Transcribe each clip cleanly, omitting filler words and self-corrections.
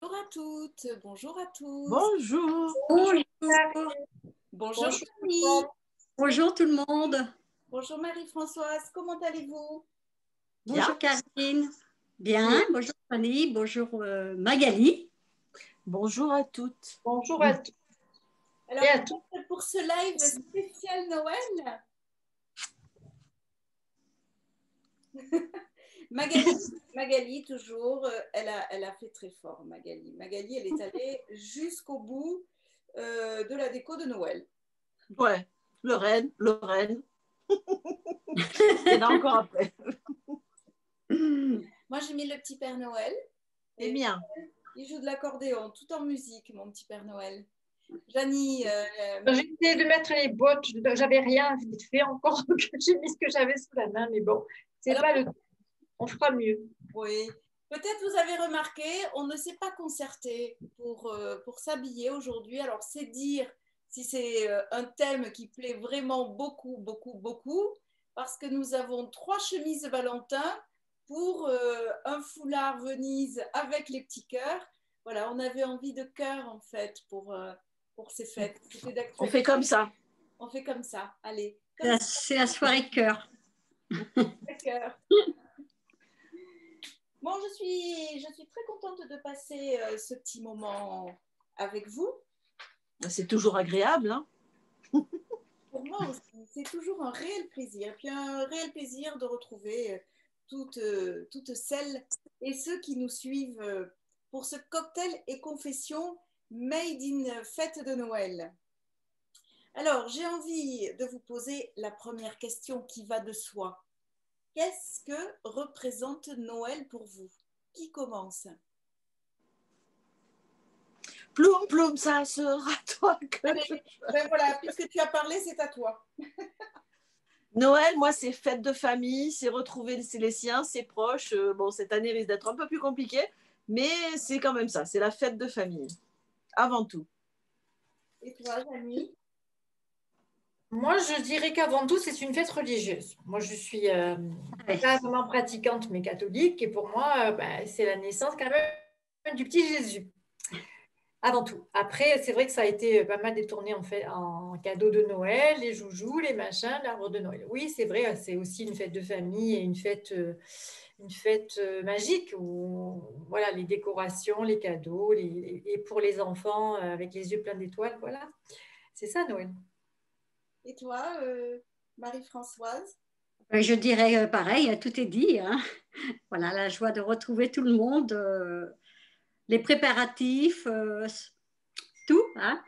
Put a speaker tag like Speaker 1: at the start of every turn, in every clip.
Speaker 1: Bonjour à toutes, bonjour à tous.
Speaker 2: Bonjour.
Speaker 3: Bonjour.
Speaker 1: Bonjour
Speaker 3: Bonjour.
Speaker 1: Fanny.
Speaker 3: Bonjour tout le monde.
Speaker 1: Bonjour Marie-Françoise, comment allez-vous?
Speaker 3: Bonjour
Speaker 2: Bien.
Speaker 3: Karine. Bien. Bonjour Fanny. Bonjour Magali.
Speaker 2: Bonjour à toutes.
Speaker 4: Bonjour à tous.
Speaker 1: Alors, pour ce live spécial Noël, Magali toujours, elle a fait très fort, Magali. Magali, elle est allée jusqu'au bout de la déco de Noël.
Speaker 2: Ouais, Lorraine. Et là encore après.
Speaker 1: Moi, j'ai mis le petit Père Noël.
Speaker 2: Et bien.
Speaker 1: Il joue de l'accordéon, tout en musique, mon petit Père Noël. Janie.
Speaker 4: J'ai essayé de mettre les bottes, j'avais rien vite fait encore, donc j'ai mis ce que j'avais sous la main, mais bon, c'est pas le. On fera mieux.
Speaker 1: Oui. Peut-être vous avez remarqué, on ne s'est pas concerté pour s'habiller aujourd'hui. Alors, c'est dire si c'est un thème qui plaît vraiment beaucoup, parce que nous avons 3 chemises Valentin pour un foulard Venise avec les petits cœurs. Voilà, on avait envie de cœur en fait pour ces fêtes.
Speaker 2: On fait comme ça.
Speaker 1: On fait comme ça, allez.
Speaker 3: C'est la soirée cœur.
Speaker 1: Cœur. Bon, je suis très contente de passer ce petit moment avec vous.
Speaker 2: C'est toujours agréable, hein?
Speaker 1: Pour moi aussi, c'est toujours un réel plaisir. Et puis un réel plaisir de retrouver toutes celles et ceux qui nous suivent pour ce cocktail et confession made in fête de Noël. Alors, j'ai envie de vous poser la première question qui va de soi. Qu'est-ce que représente Noël pour vous? Qui commence?
Speaker 2: Ploum, ploum, ça sera toi que
Speaker 1: Allez, ben voilà, puisque tu as parlé, c'est à toi.
Speaker 2: Noël, moi, c'est fête de famille, c'est retrouver les siens, ses proches. Bon, cette année risque d'être un peu plus compliquée, mais c'est quand même ça, c'est la fête de famille, avant tout.
Speaker 1: Et toi, Janie?
Speaker 4: Moi, je dirais qu'avant tout, c'est une fête religieuse. Moi, je suis pas vraiment pratiquante, mais catholique, et pour moi, c'est la naissance quand même du petit Jésus. Avant tout. Après, c'est vrai que ça a été pas mal détourné en fait en cadeau de Noël, les joujoux, les machins, l'arbre de Noël. Oui, c'est vrai, c'est aussi une fête de famille et une fête magique où voilà les décorations, les cadeaux, et pour les enfants avec les yeux pleins d'étoiles, voilà. C'est ça Noël.
Speaker 1: Et toi, Marie-Françoise?
Speaker 3: Je dirais pareil, tout est dit, hein. Voilà, la joie de retrouver tout le monde, les préparatifs, tout, hein.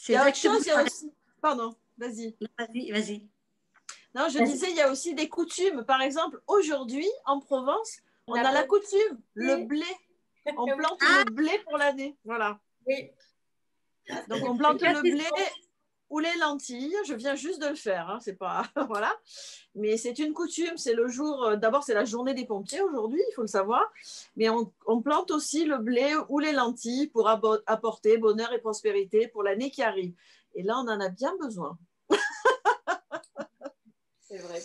Speaker 2: Il y a autre chose, il y a aussi. Pardon, vas-y.
Speaker 3: Vas-y.
Speaker 2: Non, je disais, il y a aussi des coutumes. Par exemple, aujourd'hui, en Provence, on a la coutume, le blé. On plante le blé pour l'année. Voilà.
Speaker 4: Oui.
Speaker 2: Donc, on plante le blé ou les lentilles. Je viens juste de le faire. Hein, c'est pas. Voilà. Mais c'est une coutume. C'est le jour. D'abord, c'est la journée des pompiers aujourd'hui, il faut le savoir. Mais on plante aussi le blé ou les lentilles pour apporter bonheur et prospérité pour l'année qui arrive. Et là, on en a bien besoin.
Speaker 1: C'est vrai.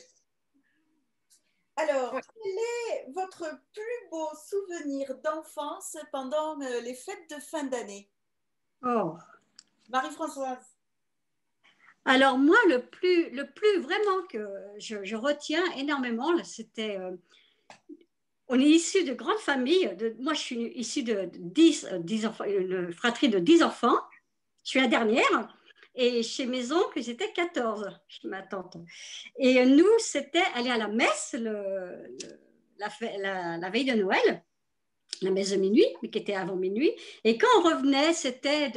Speaker 1: Alors, quel est votre plus beau souvenir d'enfance pendant les fêtes de fin d'année?
Speaker 3: Oh.
Speaker 1: Marie-Françoise.
Speaker 3: Alors moi, le plus vraiment que je retiens énormément, c'était, on est issu de grandes familles. Moi, je suis issue de 10 enfants, une fratrie de 10 enfants. Je suis la dernière. Et chez mes oncles, j'étais 14, chez ma tante. Et nous, c'était aller à la messe la veille de Noël, la messe de minuit, mais qui était avant minuit. Et quand on revenait, c'était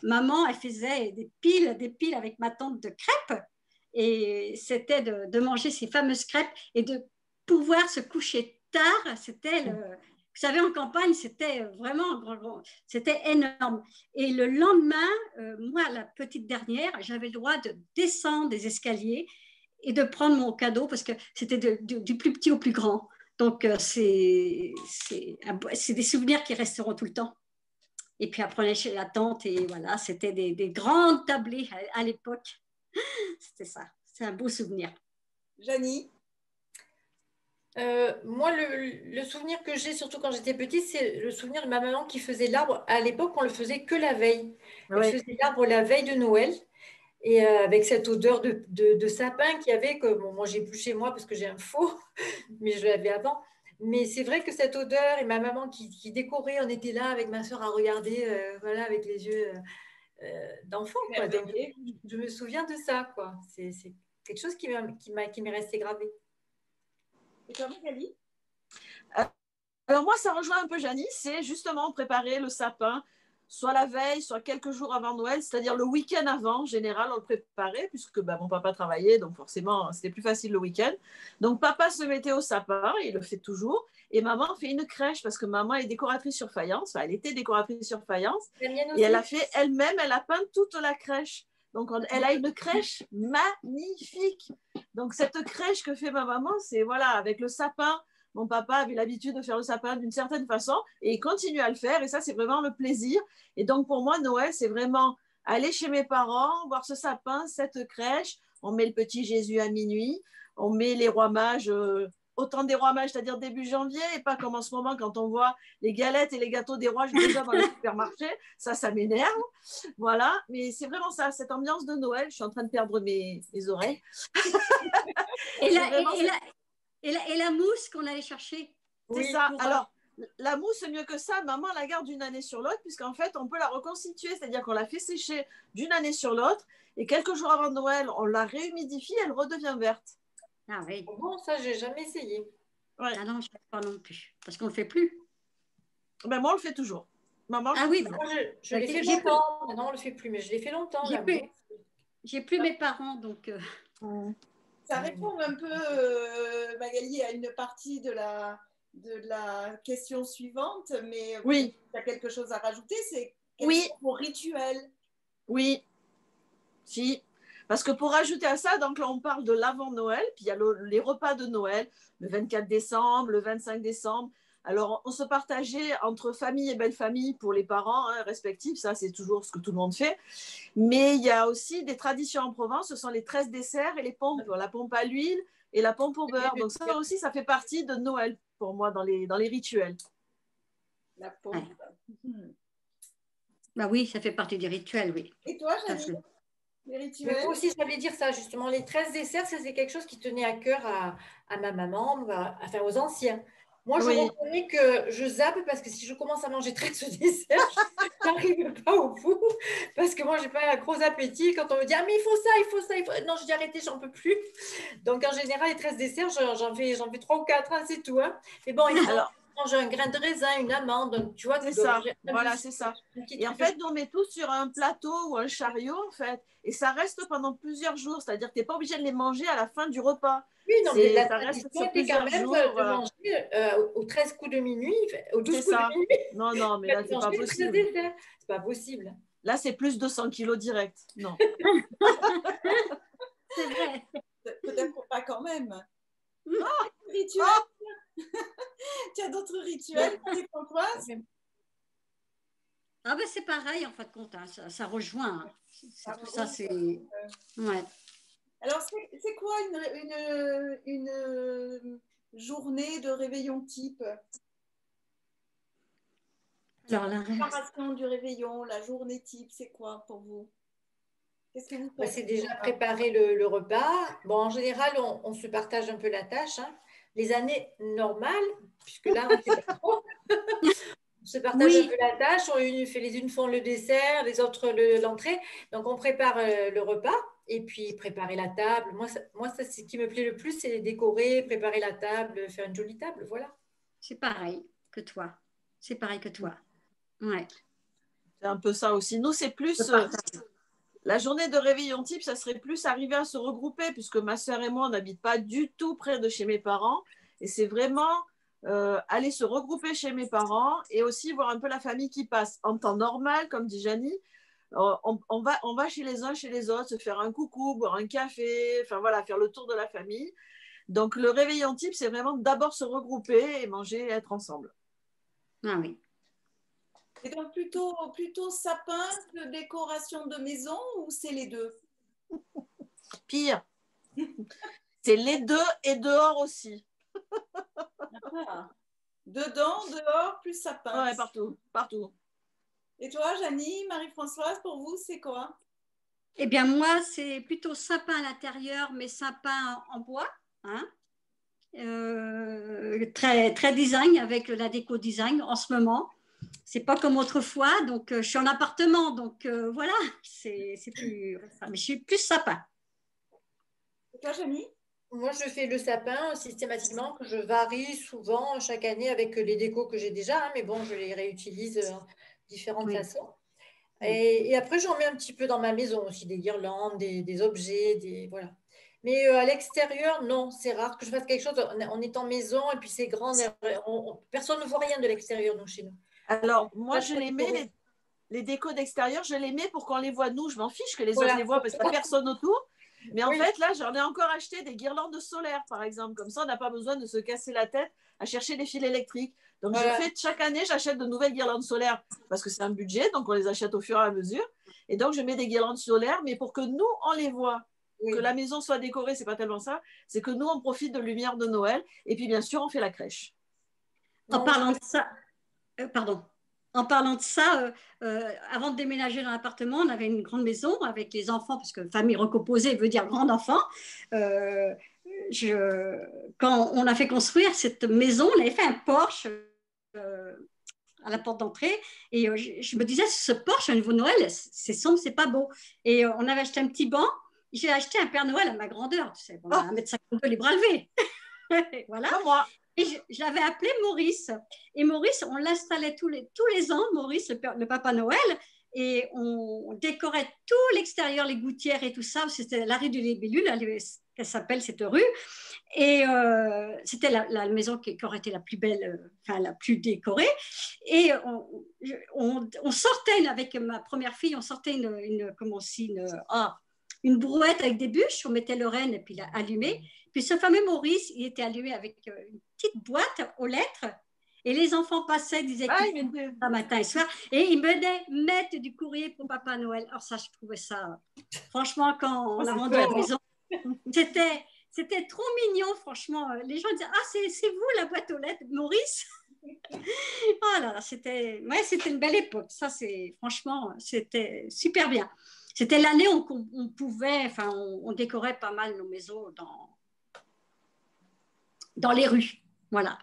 Speaker 3: maman, elle faisait des piles avec ma tante de crêpes. Et c'était de manger ces fameuses crêpes et de pouvoir se coucher tard. C'était vous savez, en campagne, c'était vraiment c'était énorme. Et le lendemain, moi, la petite dernière, j'avais le droit de descendre des escaliers et de prendre mon cadeau parce que c'était du plus petit au plus grand. Donc, c'est des souvenirs qui resteront tout le temps. Et puis après, on est chez la tante et voilà, c'était des grandes tablées à l'époque. C'était ça. C'est un beau souvenir.
Speaker 1: Janie?
Speaker 4: Moi, le souvenir que j'ai, surtout quand j'étais petite, c'est le souvenir de ma maman qui faisait l'arbre. À l'époque, on le faisait que la veille. Elle
Speaker 2: Oui.
Speaker 4: faisait l'arbre la veille de Noël. Et avec cette odeur de sapin qu'il y avait, que bon, moi, j'ai plus chez moi parce que j'ai un faux, mais je l'avais avant. Mais c'est vrai que cette odeur et ma maman qui décorait, on était là avec ma soeur à regarder, voilà, avec les yeux d'enfant, quoi. Donc, je me souviens de ça, quoi. C'est quelque chose qui m'est resté gravé.
Speaker 1: Et toi, Magali?
Speaker 2: Alors moi, ça rejoint un peu Janie, c'est justement préparer le sapin, soit la veille, soit quelques jours avant Noël, c'est-à-dire le week-end avant, en général, on le préparait, puisque mon papa travaillait, donc forcément, c'était plus facile le week-end. Donc papa se mettait au sapin, il le fait toujours, et maman fait une crèche, parce que maman est décoratrice sur faïence, enfin, elle était décoratrice sur faïence, et elle a fait elle-même, elle a peint toute la crèche. Donc, elle a une crèche magnifique. Donc, cette crèche que fait ma maman, c'est voilà, avec le sapin. Mon papa avait l'habitude de faire le sapin d'une certaine façon et il continue à le faire. Et ça, c'est vraiment le plaisir. Et donc, pour moi, Noël, c'est vraiment aller chez mes parents, voir ce sapin, cette crèche. On met le petit Jésus à minuit. On met les rois mages, autant des rois mages, c'est-à-dire début janvier, et pas comme en ce moment quand on voit les galettes et les gâteaux des rois déjà dans le supermarché. Ça m'énerve. Voilà. Mais c'est vraiment ça, cette ambiance de Noël. Je suis en train de perdre mes oreilles.
Speaker 3: Et la mousse qu'on allait chercher.
Speaker 2: C'est ça. Alors, la mousse, c'est mieux que ça. Maman la garde d'une année sur l'autre, puisqu'en fait, on peut la reconstituer. C'est-à-dire qu'on la fait sécher d'une année sur l'autre. Et quelques jours avant Noël, on la réhumidifie, elle redevient verte.
Speaker 3: Ah oui.
Speaker 4: Bon, ça, j'ai jamais essayé.
Speaker 2: Ouais.
Speaker 3: Ah non, je ne sais pas non plus. Parce qu'on ne le fait plus.
Speaker 2: Ben, moi, on le fait toujours. Maman,
Speaker 3: ah oui,
Speaker 4: moi, je l'ai fait longtemps. Maintenant, on ne le fait plus, mais je l'ai fait longtemps.
Speaker 3: J'ai plus mes parents, donc...
Speaker 1: Ça répond un peu, Magali, à une partie de la question suivante, mais
Speaker 2: oui.
Speaker 1: tu as quelque chose à rajouter, c'est
Speaker 2: vos
Speaker 1: rituels.
Speaker 2: Oui, si. Parce que pour ajouter à ça, donc là, on parle de l'avant-Noël, puis il y a les repas de Noël, le 24 décembre, le 25 décembre. Alors, on se partageait entre famille et belle-famille pour les parents respectifs, ça c'est toujours ce que tout le monde fait. Mais il y a aussi des traditions en Provence, ce sont les 13 desserts et les pompes, la pompe à l'huile et la pompe au beurre. Donc ça aussi, ça fait partie de Noël pour moi dans les rituels.
Speaker 1: La pompe.
Speaker 3: Bah oui, ça fait partie des rituels, oui.
Speaker 1: Et toi, Janie, les rituels?
Speaker 4: Moi aussi, j'allais dire ça, justement. Les 13 desserts, c'est quelque chose qui tenait à cœur à ma maman, enfin aux anciens. Moi, je reconnais que je zappe parce que si je commence à manger 13 desserts, je n'arrive pas au bout. Parce que moi, je n'ai pas un gros appétit. Quand on me dit, ah, mais il faut ça, il faut ça, il faut... Non, je dis arrêtez, j'en peux plus. Donc, en général, les 13 desserts, j'en fais 3 ou 4, hein, c'est tout. Hein. Mais bon, il faut manger un grain de raisin, une amande. Tu vois,
Speaker 2: c'est ça. Voilà, c'est ça. Et en fait, nous, on met tout sur un plateau ou un chariot, en fait. Et ça reste pendant plusieurs jours. C'est-à-dire que tu n'es pas obligé de les manger à la fin du repas.
Speaker 4: Oui, non, mais la
Speaker 2: ça reste sur
Speaker 4: était quand même
Speaker 2: jours,
Speaker 4: de manger aux 13 coups de minuit, aux 12 coups de minuit.
Speaker 2: Non, mais là, c'est pas possible.
Speaker 4: C'est pas possible.
Speaker 2: Là, c'est plus de 100 kilos direct. Non.
Speaker 3: C'est vrai.
Speaker 1: Peut-être pas quand même. Rituel. Tu as d'autres rituels, Françoise?
Speaker 3: Ah ben c'est pareil en fin de compte, hein. Ça rejoint. Tout ça, c'est... Ouais.
Speaker 1: Alors, c'est quoi une journée de réveillon type?
Speaker 3: Alors, la
Speaker 1: préparation du réveillon, la journée type, c'est quoi pour vous? Qu'est-ce que vous faites?
Speaker 4: C'est déjà préparer le repas. Bon, en général, on se partage un peu la tâche. Hein. Les années normales, puisque là, on ne sait pas trop. On se partage un peu la tâche. Les unes font le dessert, les autres l'entrée. Donc, on prépare le repas et puis préparer la table. Moi, ça, ce qui me plaît le plus, c'est décorer, préparer la table, faire une jolie table. Voilà.
Speaker 3: C'est pareil que toi. C'est pareil que toi. Ouais.
Speaker 2: C'est un peu ça aussi. Nous, c'est plus... la journée de réveillon type, ça serait plus arriver à se regrouper, puisque ma sœur et moi, on n'habite pas du tout près de chez mes parents. Et c'est vraiment aller se regrouper chez mes parents et aussi voir un peu la famille qui passe. En temps normal, comme dit Janie, on va chez les uns, chez les autres, se faire un coucou, boire un café, enfin voilà, faire le tour de la famille. Donc le réveillon type, c'est vraiment d'abord se regrouper et manger et être ensemble.
Speaker 3: Ah oui.
Speaker 1: Et donc plutôt sapin que décoration de maison ou c'est les deux?
Speaker 2: Pire. C'est les deux et dehors aussi.
Speaker 1: Ah. Dedans, dehors, plus sapin.
Speaker 2: Ouais, partout, partout.
Speaker 1: Et toi, Janie, Marie-Françoise, pour vous, c'est quoi?
Speaker 3: Eh bien, moi, c'est plutôt sapin à l'intérieur, mais sapin en bois, hein. Très, très design avec la déco design en ce moment. C'est pas comme autrefois, donc je suis en appartement, donc voilà, c'est plus récent. Mais je suis plus sapin.
Speaker 1: Et toi, Janie?
Speaker 4: Moi, je fais le sapin systématiquement, que je varie souvent chaque année avec les décos que j'ai déjà, hein, mais bon, je les réutilise de différentes
Speaker 3: Oui.
Speaker 4: façons. Et après, j'en mets un petit peu dans ma maison aussi, des guirlandes, des objets, voilà. Mais à l'extérieur, non, c'est rare que je fasse quelque chose. On est en maison et puis c'est grand. Personne ne voit rien de l'extérieur, donc chez nous.
Speaker 2: Alors, moi, je les mets, les décos d'extérieur, je les mets pour qu'on les voit nous. Je m'en fiche que les autres les voient parce qu'il n'y a personne autour. Mais en fait, là, j'en ai encore acheté des guirlandes solaires, par exemple. Comme ça, on n'a pas besoin de se casser la tête à chercher des fils électriques. Donc, chaque année, j'achète de nouvelles guirlandes solaires parce que c'est un budget. Donc, on les achète au fur et à mesure. Et donc, je mets des guirlandes solaires, mais pour que nous, on les voit. Que la maison soit décorée, c'est pas tellement ça. C'est que nous, on profite de lumière de Noël. Et puis, bien sûr, on fait la crèche.
Speaker 3: En parlant de ça, pardon. En parlant de ça, avant de déménager dans l'appartement, on avait une grande maison avec les enfants, parce que famille recomposée veut dire grand enfant. Quand on a fait construire cette maison, on avait fait un porche à la porte d'entrée, et je me disais, ce porche au niveau de Noël, c'est sombre, c'est pas beau. Et on avait acheté un petit banc. J'ai acheté un Père Noël à ma grandeur, tu sais, bon, 1,52 m, les bras levés. Voilà.
Speaker 2: Pas moi.
Speaker 3: Et je l'avais appelé Maurice. Et Maurice, on l'installait tous les ans, Maurice, le Papa Noël, et on décorait tout l'extérieur, les gouttières et tout ça. C'était la rue du Libellule, qu'elle s'appelle cette rue. Et c'était la maison qui aurait été la plus belle, enfin la plus décorée. Et on sortait, avec ma première fille, on sortait une brouette avec des bûches, on mettait le renne et puis allumé. Puis ce fameux Maurice, il était allumé avec une petite boîte aux lettres. Et les enfants passaient, disaient matin et soir. Et ils venaient mettre du courrier pour Papa Noël. Alors ça, je trouvais ça, franchement, quand on a vendu la maison, c'était trop mignon, franchement. Les gens disaient, ah, c'est vous la boîte aux lettres, Maurice. Oh là là, c'était une belle époque. Ça, franchement, c'était super bien. C'était l'année où on pouvait, enfin, on décorait pas mal nos maisons dans les rues. Voilà.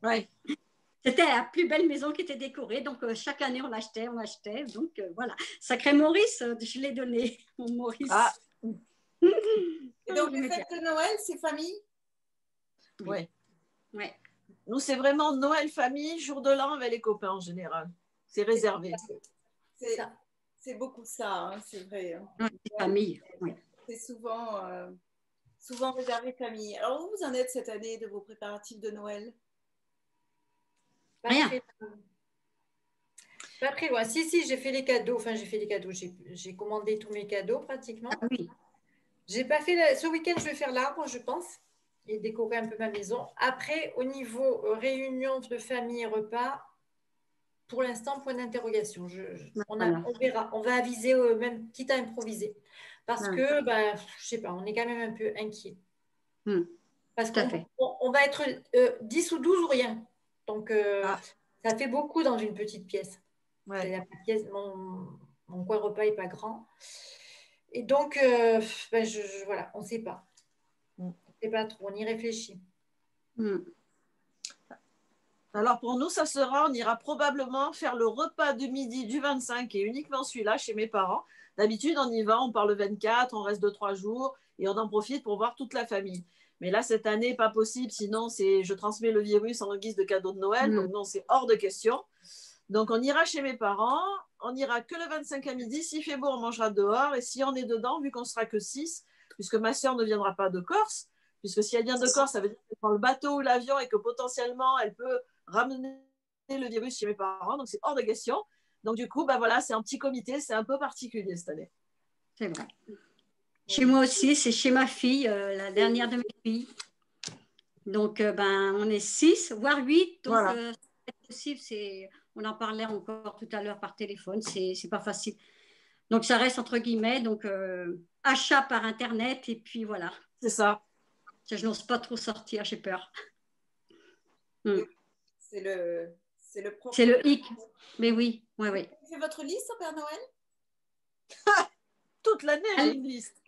Speaker 2: Ouais.
Speaker 3: C'était la plus belle maison qui était décorée. Donc, chaque année, on achetait. Donc, voilà. Sacré Maurice, je l'ai donné, mon Maurice.
Speaker 2: Ah.
Speaker 1: Et donc, les fêtes de Noël, c'est famille?
Speaker 2: Oui.
Speaker 3: Ouais.
Speaker 2: Nous, c'est vraiment Noël, famille, jour de l'an avec les copains en général. C'est réservé.
Speaker 1: C'est beaucoup ça, hein, c'est vrai. Hein.
Speaker 3: Ouais, famille. Ouais.
Speaker 1: C'est souvent réservé famille. Alors, où vous en êtes cette année de vos préparatifs de Noël?
Speaker 3: Rien.
Speaker 4: Pas très loin. Si, j'ai fait les cadeaux. Enfin, j'ai fait les cadeaux. J'ai commandé tous mes cadeaux pratiquement.
Speaker 3: Ah oui.
Speaker 4: J'ai pas fait ce week-end, je vais faire l'arbre, je pense, et décorer un peu ma maison. Après, au niveau réunion de famille et repas, pour l'instant, point d'interrogation. On verra. On va aviser, même quitte à improviser. Parce que, je sais pas, on est quand même un peu inquiet. Parce qu'on va être 10 ou 12 ou rien. Donc, ça fait beaucoup dans une petite pièce. Ouais. Mon coin repas n'est pas grand. Et donc, voilà, on ne sait pas. On ne sait pas trop, on y réfléchit.
Speaker 2: Alors, pour nous, on ira probablement faire le repas de midi du 25 et uniquement celui-là chez mes parents. D'habitude, on y va, on part le 24, on reste 2-3 jours et on en profite pour voir toute la famille. Mais là, cette année, pas possible, sinon je transmets le virus en guise de cadeau de Noël. Donc non, c'est hors de question. Donc on ira chez mes parents, on n'ira que le 25 à midi. S'il fait beau, on mangera dehors. Et si on est dedans, vu qu'on ne sera que 6, puisque ma soeur ne viendra pas de Corse, puisque si elle vient de Corse, ça veut dire qu'elle prend le bateau ou l'avion et que potentiellement, elle peut ramener le virus chez mes parents. Donc c'est hors de question. Donc du coup, voilà, c'est un petit comité, c'est un peu particulier cette année.
Speaker 3: C'est vrai. Chez moi aussi, c'est chez ma fille, la dernière de mes filles. Donc, on est 6, voire 8. Donc, voilà. C'est possible. On en parlait encore tout à l'heure par téléphone. C'est pas facile. Donc, ça reste entre guillemets. Donc, achat par Internet. Et puis, voilà.
Speaker 2: C'est ça.
Speaker 3: Je n'ose pas trop sortir. J'ai peur.
Speaker 1: C'est le propre.
Speaker 3: C'est le hic. Mais oui, oui, oui.
Speaker 1: Vous faites votre liste au Père Noël?
Speaker 2: Toute l'année, j'ai une liste.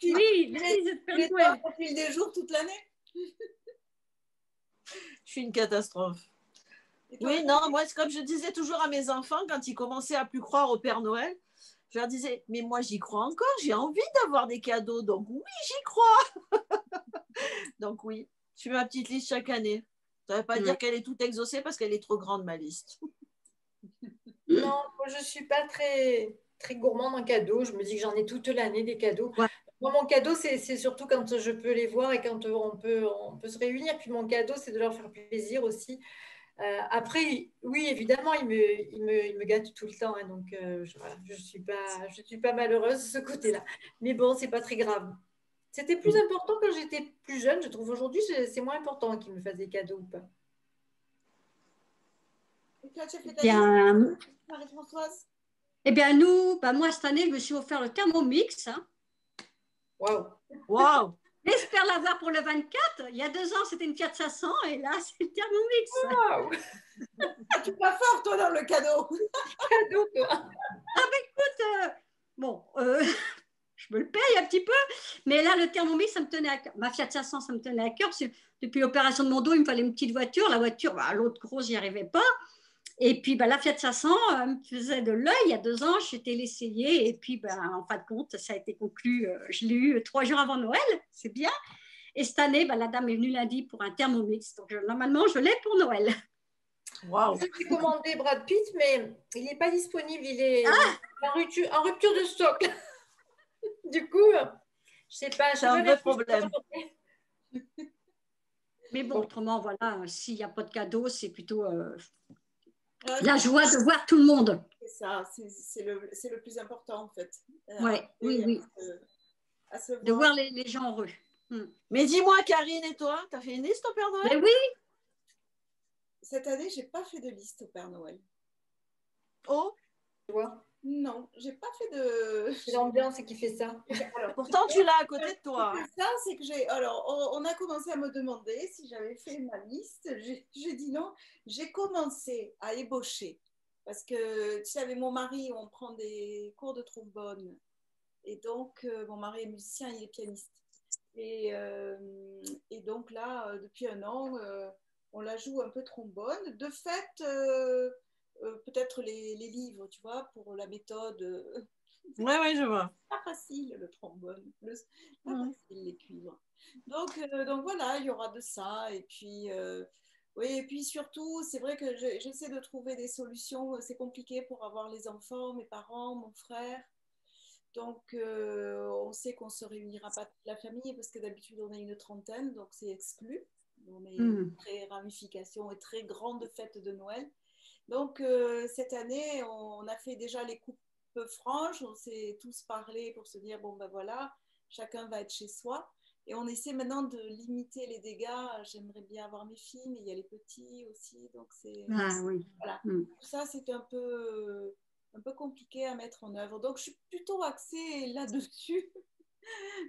Speaker 3: Oui,
Speaker 1: les temps au fil des jours toute l'année.
Speaker 2: Je suis une catastrophe. Oui, non, moi, c'est comme je disais toujours à mes enfants quand ils commençaient à plus croire au Père Noël, je leur disais, mais moi, j'y crois encore, j'ai envie d'avoir des cadeaux, donc oui, j'y crois. Donc oui, je fais ma petite liste chaque année. Ça ne veut pas dire qu'elle est toute exaucée parce qu'elle est trop grande, ma liste.
Speaker 4: Non, moi, je ne suis pas très, très gourmande en cadeaux. Je me dis que j'en ai toute l'année des cadeaux.
Speaker 2: Ouais.
Speaker 4: Moi, mon cadeau, c'est surtout quand je peux les voir et quand on peut se réunir. Puis mon cadeau, c'est de leur faire plaisir aussi. Après, oui, évidemment, il me gâte tout le temps. Hein, donc, voilà, je suis pas malheureuse de ce côté-là. Mais bon, c'est pas très grave. C'était plus important quand j'étais plus jeune. Je trouve aujourd'hui, c'est moins important qu'ils me fassent des cadeaux ou pas.
Speaker 1: Et toi, tu as fait ta liste, Marie-Françoise?
Speaker 3: Eh bien, nous, moi, cette année, je me suis offert le Thermomix. Hein.
Speaker 4: Waouh!
Speaker 2: Waouh!
Speaker 3: J'espère l'avoir pour le 24. Il y a 2 ans, c'était une Fiat 500 et là, c'est le Thermomix.
Speaker 4: Waouh!
Speaker 1: Tu es pas fort, toi, dans le cadeau.
Speaker 4: Cadeau, toi!
Speaker 3: Ah, ben écoute, je me le paye un petit peu, mais là, le Thermomix, ça me tenait à cœur. Ma Fiat 500, ça me tenait à cœur. Parce que depuis l'opération de mon dos, il me fallait une petite voiture. La voiture, l'autre grosse, j'y arrivais pas. Et puis, la Fiat 500 me faisait de l'œil. Il y a 2 ans, j'étais l'essayer. Et puis, en fin de compte, ça a été conclu. Je l'ai eu 3 jours avant Noël. C'est bien. Et cette année, la dame est venue lundi pour un Thermomix. Donc, normalement, je l'ai pour Noël.
Speaker 2: Waouh!
Speaker 4: J'ai commandé Brad Pitt, mais il n'est pas disponible. Il est en rupture de stock. Du coup, je sais pas.
Speaker 2: C'est un vrai problème.
Speaker 3: Mais bon, autrement, voilà, s'il n'y a pas de cadeau, c'est plutôt la joie de voir tout le monde.
Speaker 1: C'est ça, c'est le plus important en fait.
Speaker 3: Oui. De voir les gens heureux.
Speaker 2: Mais dis-moi, Karine, et toi, tu as fait une liste au Père Noël?
Speaker 3: Mais oui.
Speaker 1: Cette année, je n'ai pas fait de liste au Père Noël.
Speaker 2: Oh?
Speaker 4: Tu vois?
Speaker 1: Non, j'ai pas fait de.
Speaker 4: C'est l'ambiance qui fait ça.
Speaker 2: Alors, pourtant, tu l'as à côté de toi.
Speaker 1: Ça, c'est que Alors, on a commencé à me demander si j'avais fait ma liste. J'ai dit non. J'ai commencé à ébaucher. Parce que, tu sais, avec mon mari, on prend des cours de trombone. Et donc, mon mari est musicien, il est pianiste. Et donc là, depuis 1 an, on la joue un peu trombone. De fait, peut-être les livres, tu vois, pour la méthode.
Speaker 2: Oui, je vois.
Speaker 1: Pas facile le trombone, pas facile les cuivres. Donc voilà, il y aura de ça. Et puis, oui, et puis surtout, c'est vrai que j'essaie de trouver des solutions. C'est compliqué pour avoir les enfants, mes parents, mon frère. Donc, on sait qu'on ne se réunira pas toute la famille parce que d'habitude, on est une trentaine, donc c'est exclu. On est une très ramification et très grande fête de Noël. Donc, cette année, on a fait déjà les coupes franches. On s'est tous parlé pour se dire, bon, ben voilà, chacun va être chez soi. Et on essaie maintenant de limiter les dégâts. J'aimerais bien avoir mes filles, mais il y a les petits aussi. Donc, voilà. Tout ça, c'est un peu compliqué à mettre en œuvre. Donc, je suis plutôt axée là-dessus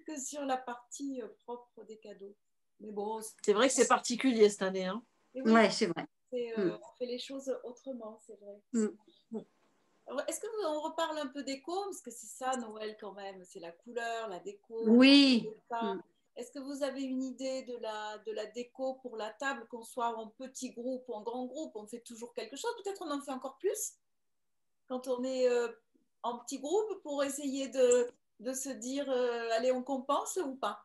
Speaker 1: que sur la partie propre des cadeaux. Mais bon,
Speaker 2: c'est vrai que c'est particulier cette année. Hein.
Speaker 3: Oui, c'est vrai.
Speaker 1: On fait les choses autrement, c'est vrai. Alors, est-ce qu'on reparle un peu déco? Parce que c'est ça, Noël, quand même. C'est la couleur, la déco.
Speaker 3: Oui.
Speaker 1: Est-ce que vous avez une idée de la déco pour la table, qu'on soit en petit groupe ou en grand groupe? On fait toujours quelque chose. Peut-être on en fait encore plus quand on est en petit groupe pour essayer de se dire, allez, on compense ou pas?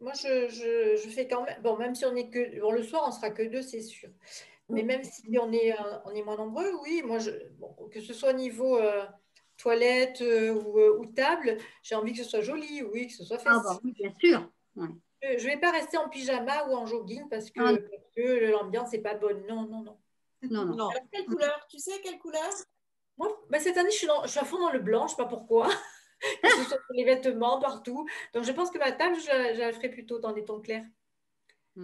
Speaker 4: Moi, je fais quand même. Bon, même si on est que. Bon, le soir, on sera que 2, c'est sûr. Mais même si on est moins nombreux, oui, moi, que ce soit au niveau toilette ou table, j'ai envie que ce soit joli, oui, que ce soit festif.
Speaker 3: Oui, bien sûr. Ouais.
Speaker 4: Je ne vais pas rester en pyjama ou en jogging parce que l'ambiance n'est pas bonne. Non.
Speaker 1: Alors, quelle couleur? Tu sais quelle couleur?
Speaker 4: Moi, cette année, je suis à fond dans le blanc, je ne sais pas pourquoi. Que ce soit les vêtements, partout. Donc, je pense que ma table, je la ferai plutôt dans des tons clairs.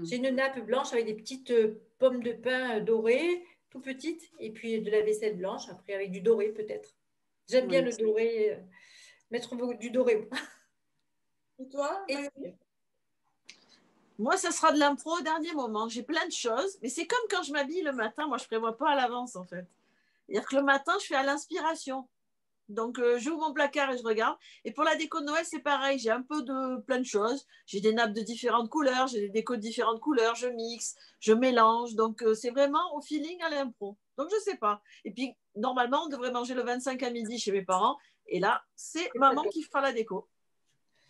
Speaker 4: J'ai une nappe blanche avec des petites pommes de pin dorées, tout petites, et puis de la vaisselle blanche, après avec du doré peut-être. J'aime bien le doré, mettre du doré.
Speaker 1: Et toi,
Speaker 2: Moi, ça sera de l'impro au dernier moment. J'ai plein de choses, mais c'est comme quand je m'habille le matin. Moi, je ne prévois pas à l'avance, en fait. C'est-à-dire que le matin, je fais à l'inspiration. Donc, j'ouvre mon placard et je regarde. Et pour la déco de Noël, c'est pareil. J'ai un peu de plein de choses. J'ai des nappes de différentes couleurs, j'ai des décos de différentes couleurs. Je mixe, je mélange. Donc, c'est vraiment au feeling à l'impro. Donc, je ne sais pas. Et puis, normalement, on devrait manger le 25 à midi chez mes parents. Et là, c'est maman qui fera la déco.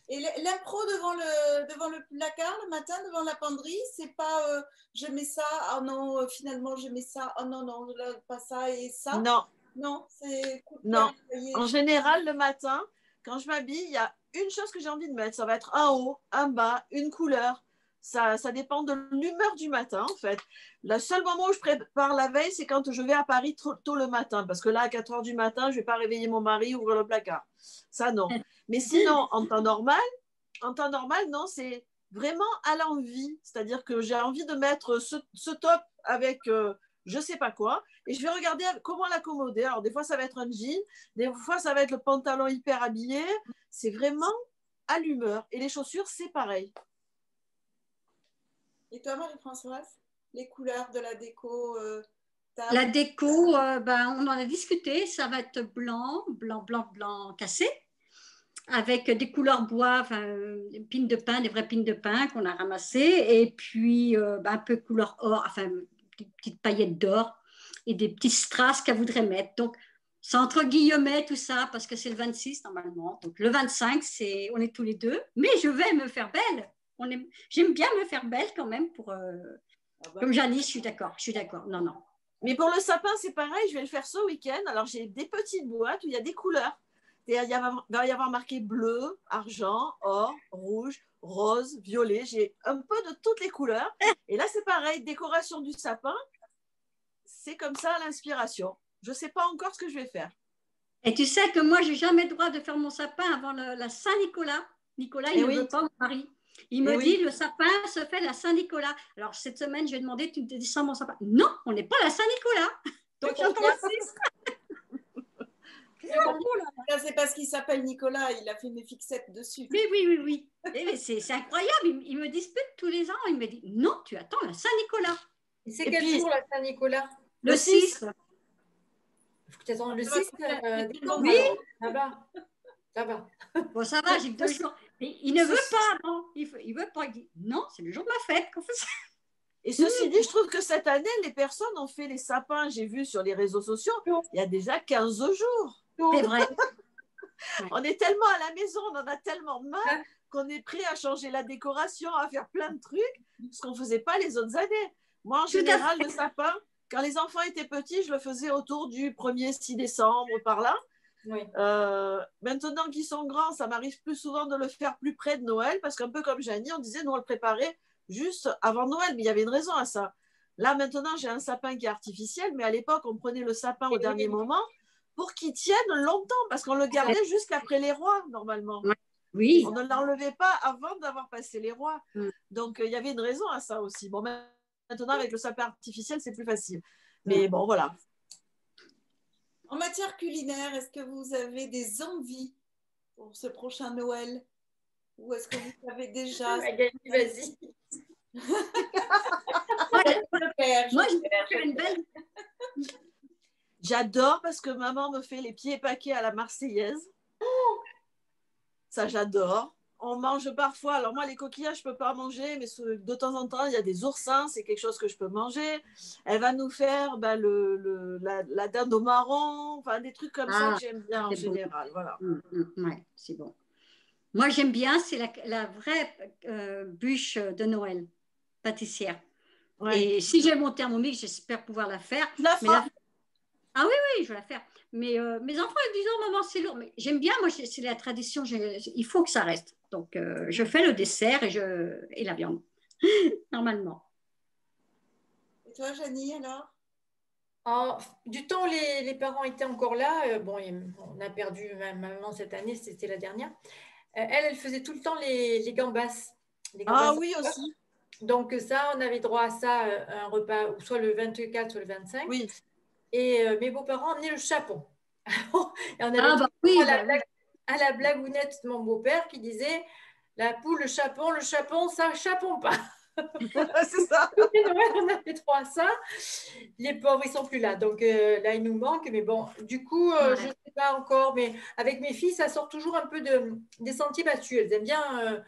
Speaker 1: Et l'impro devant le placard le matin, devant la penderie, c'est pas je mets ça, oh non, finalement je mets ça, oh non, non, là, pas ça et ça.
Speaker 2: Non.
Speaker 1: Non, c'est coup de
Speaker 2: Non.
Speaker 1: pied,
Speaker 2: En général, le matin, quand je m'habille, il y a une chose que j'ai envie de mettre. Ça va être un haut, un bas, une couleur. Ça dépend de l'humeur du matin, en fait. Le seul moment où je prépare la veille, c'est quand je vais à Paris tôt le matin. Parce que là, à 4 heures du matin, je ne vais pas réveiller mon mari, ouvrir le placard. Ça, non. Mais sinon, en temps normal, non, c'est vraiment à l'envie. C'est-à-dire que j'ai envie de mettre ce top avec je ne sais pas quoi. Et je vais regarder comment l'accommoder. Alors, des fois, ça va être un jean. Des fois, ça va être le pantalon hyper habillé. C'est vraiment à l'humeur. Et les chaussures, c'est pareil.
Speaker 1: Et toi, Marie-Françoise, les couleurs de la déco
Speaker 3: La déco, ben, on en a discuté. Ça va être blanc, blanc, blanc, blanc cassé, avec des couleurs bois, enfin, des pines de pin, des vraies pines de pin qu'on a ramassées, et puis ben, un peu couleur or, enfin, des petites paillettes d'or et des petits strass qu'elle voudrait mettre. Donc, c'est entre guillemets tout ça, parce que c'est le 26 normalement. Donc, le 25, on est tous les deux, mais je vais me faire belle. J'aime bien me faire belle quand même, comme Janice, je suis d'accord, non, non.
Speaker 2: Mais pour le sapin, c'est pareil, je vais le faire ce week-end. Alors, j'ai des petites boîtes où il y a des couleurs. Il va y avoir marqué bleu, argent, or, rouge, rose, violet. J'ai un peu de toutes les couleurs. Et là, c'est pareil, décoration du sapin. C'est comme ça l'inspiration. Je ne sais pas encore ce que je vais faire.
Speaker 3: Et tu sais que moi, je n'ai jamais le droit de faire mon sapin avant la Saint-Nicolas. Nicolas, il ne veut pas, mon mari. Il me dit, le sapin se fait la Saint-Nicolas. Alors, cette semaine, je lui ai demandé, tu me descends mon sapin. Non, on n'est pas la Saint-Nicolas. Donc, j'entends
Speaker 1: Là, c'est parce qu'il s'appelle Nicolas, il a fait mes fixettes dessus.
Speaker 3: Oui. C'est incroyable. Il me dispute tous les ans. Il me dit, non, tu attends la Saint-Nicolas.
Speaker 4: Et c'est quel jour la Saint-Nicolas?
Speaker 3: Le 6.
Speaker 4: Tu attends le 6
Speaker 3: Oui.
Speaker 4: Ça va.
Speaker 3: Bon, ça va, j'ai 2 jours. Mais il ne veut pas, non. Il veut pas. Il dit, non, c'est le jour de ma fête qu'on fait ça.
Speaker 2: Et ceci dit, je trouve que cette année, les personnes ont fait les sapins, j'ai vu sur les réseaux sociaux, il y a déjà 15 jours.
Speaker 3: C'est vrai.
Speaker 2: On est tellement à la maison, on en a tellement marre qu'on est prêt à changer la décoration, à faire plein de trucs, ce qu'on ne faisait pas les autres années. Moi, en général, le sapin, quand les enfants étaient petits, je le faisais autour du 1er 6 décembre, par là.
Speaker 4: Oui.
Speaker 2: Maintenant qu'ils sont grands, ça m'arrive plus souvent de le faire plus près de Noël, parce qu'un peu comme Janie, on disait, nous, on le préparait juste avant Noël, mais il y avait une raison à ça. Là, maintenant, j'ai un sapin qui est artificiel, mais à l'époque, on prenait le sapin au dernier moment pour qu'il tienne longtemps, parce qu'on le gardait jusqu'après les rois, normalement.
Speaker 3: Oui.
Speaker 2: On ne l'enlevait pas avant d'avoir passé les rois. Donc, il y avait une raison à ça aussi. Bon, maintenant, avec le sapin artificiel, c'est plus facile. Mais bon, voilà.
Speaker 1: En matière culinaire, est-ce que vous avez des envies pour ce prochain Noël? Ou est-ce que vous savez déjà?
Speaker 4: Vas-y.
Speaker 3: Moi, je vais faire une belle.
Speaker 2: J'adore parce que maman me fait les pieds paquets à la Marseillaise. Ça, j'adore. On mange parfois, alors moi, les coquillages, je ne peux pas manger, mais de temps en temps, il y a des oursins, c'est quelque chose que je peux manger. Elle va nous faire la dinde au marron, enfin, des trucs comme ça que j'aime bien en général. Voilà.
Speaker 3: Ouais, c'est bon. Moi, j'aime bien, c'est la vraie bûche de Noël, pâtissière. Ouais. Et si j'ai mon Thermomix, j'espère pouvoir la faire. Ah oui, je vais la faire. Mais mes enfants, ils disent, oh maman, c'est lourd. Mais j'aime bien, moi, c'est la tradition, il faut que ça reste. Donc, je fais le dessert et la viande, normalement.
Speaker 1: Et toi, Janie, alors?
Speaker 4: Du temps où les parents étaient encore là, bon, on a perdu ma maman cette année, c'était la dernière. Elle faisait tout le temps les gambas.
Speaker 2: Oui, aussi.
Speaker 4: Donc ça, on avait droit à ça, un repas, soit le 24, soit le 25.
Speaker 2: Oui.
Speaker 4: Et mes beaux-parents emmenaient le chapon. Et on avait
Speaker 3: à la blagounette
Speaker 4: de mon beau-père qui disait, La poule, le chapon, ça chapon pas.
Speaker 2: C'est ça.
Speaker 4: Noël, on a fait 3 ça. Les pauvres, ils sont plus là. Donc là, il nous manque. Mais bon, du coup, je ne sais pas encore. Mais avec mes filles, ça sort toujours un peu des sentiers battus. Elles aiment bien